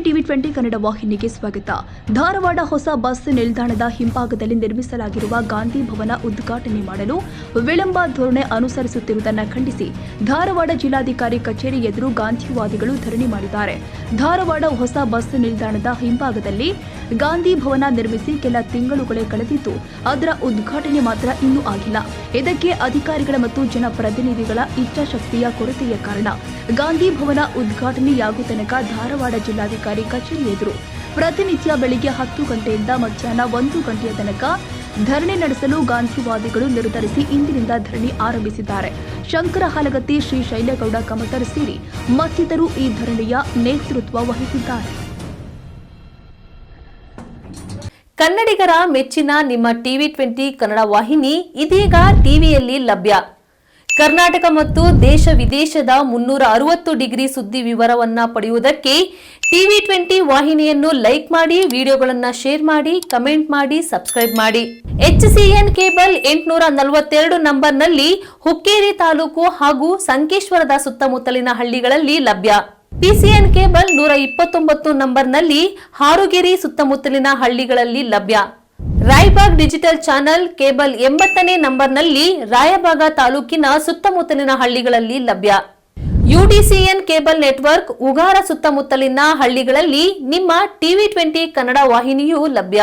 TV 20 Kannada ವಾಹಿನಿಗೆ ಸ್ವಾಗತ. ಧಾರವಾಡ ಹೊಸ ಬಸ್ ನಿಲ್ದಾಣದ ಹಿಂಭಾಗದಲ್ಲಿ ನಿರ್ಮಿಸಲಾಗಿರುವ ಗಾಂಧಿ ಭವನ ಉದ್ಘಾಟನೆ ಮಾಡಲು ವಿಳಂಬ ಧೋರಣೆ ಅನುಸರಿಸುತ್ತಿರುವುದನ್ನು ಖಂಡಿಸಿ ಧಾರವಾಡ ಜಿಲ್ಲಾಧಿಕಾರಿ ಕಚೇರಿ ಎದುರು ಗಾಂಧಿವಾದಿಗಳು ಧರಣಿ ಮಾಡಿದ್ದಾರೆ. ಧಾರವಾಡ ಹೊಸ ಬಸ್ ನಿಲ್ದಾಣದ ಹಿಂಭಾಗದಲ್ಲಿ ಗಾಂಧಿ ಭವನ ನಿರ್ಮಿಸಿ ಕೆಲ ತಿಂಗಳುಗಳೇ ಕಳೆದಿದ್ದು ಅದರ ಉದ್ಘಾಟನೆ ಮಾತ್ರ ಇನ್ನೂ ಆಗಿಲ್ಲ. ಇದಕ್ಕೆ ಅಧಿಕಾರಿಗಳ ಮತ್ತು ಜನಪ್ರತಿನಿಧಿಗಳ ಇಚ್ಛಾಶಕ್ತಿಯ ಕೊರತೆಯ ಕಾರಣ ಗಾಂಧಿ ಭವನ ಉದ್ಘಾಟನೆಯಾಗುವ ತನಕ ಧಾರವಾಡ ಜಿಲ್ಲಾಧಿಕಾರಿ ಕಚೇರಿ ಎದುರು ಪ್ರತಿನಿತ್ಯ ಬೆಳಿಗ್ಗೆ 10 ಗಂಟೆಯಿಂದ ಮಧ್ಯಾಹ್ನ 1 ಗಂಟೆಯ ತನಕ ಧರಣಿ ನಡೆಸಲು ಗಾಂಧಿವಾದಿಗಳು ನಿರ್ಧರಿಸಿ ಇಂದಿನಿಂದ ಧರಣಿ ಆರಂಭಿಸಿದ್ದಾರೆ. ಶಂಕರ ಹಾಲಗತ್ತಿ, ಶ್ರೀ ಶೈಲೇಗೌಡ ಕಮತರ್ ಸೇರಿ ಮತ್ತಿತರರು ಈ ಧರಣಿಯ ನೇತೃತ್ವ ವಹಿಸಿದ್ದಾರೆ. ಕನ್ನಡಿಗರ ಮೆಚ್ಚಿನ ನಿಮ್ಮ ಟಿವಿ 20 ಕನ್ನಡ ವಾಹಿನಿ ಇದೀಗ ಟಿವಿಯಲ್ಲಿ ಲಭ್ಯ. ಕರ್ನಾಟಕ ಮತ್ತು ದೇಶ ವಿದೇಶದ 360 ಡಿಗ್ರಿ ಸುದ್ದಿ ವಿವರವನ್ನ ಪಡೆಯುವುದಕ್ಕೆ ಟಿವಿ 20 ವಾಹಿನಿಯನ್ನು ಲೈಕ್ ಮಾಡಿ, ವಿಡಿಯೋಗಳನ್ನು ಶೇರ್ ಮಾಡಿ, ಕಮೆಂಟ್ ಮಾಡಿ, ಸಬ್ಸ್ಕ್ರೈಬ್ ಮಾಡಿ. HCN ಕೇಬಲ್ 842 ನಂಬರ್ನಲ್ಲಿ ಹುಕ್ಕೇರಿ ತಾಲೂಕು ಹಾಗೂ ಸಂಕೇಶ್ವರದ ಸುತ್ತಮುತ್ತಲಿನ ಹಳ್ಳಿಗಳಲ್ಲಿ ಲಭ್ಯ. PCN ಕೇಬಲ್ 129 ನಂಬರ್ನಲ್ಲಿ ಹಾರುಗೆರೆ ಸುತ್ತಮುತ್ತಲಿನ ಹಳ್ಳಿಗಳಲ್ಲಿ ಲಭ್ಯ. ರಾಯಬಾಗ್ ಡಿಜಿಟಲ್ ಚಾನೆಲ್ ಕೇಬಲ್ 80ನೇ ನಂಬರ್ನಲ್ಲಿ ರಾಯಬಾಗ ತಾಲೂಕಿನ ಸುತ್ತಮುತ್ತಲಿನ ಹಳ್ಳಿಗಳಲ್ಲಿ ಲಭ್ಯ. UDCN ಕೇಬಲ್ ನೆಟ್ವರ್ಕ್ ಉಗಾರ ಸುತ್ತಮುತ್ತಲಿನ ಹಳ್ಳಿಗಳಲ್ಲಿ ನಿಮ್ಮ ಟಿವಿ 20 ಕನ್ನಡ ವಾಹಿನಿಯೂ ಲಭ್ಯ.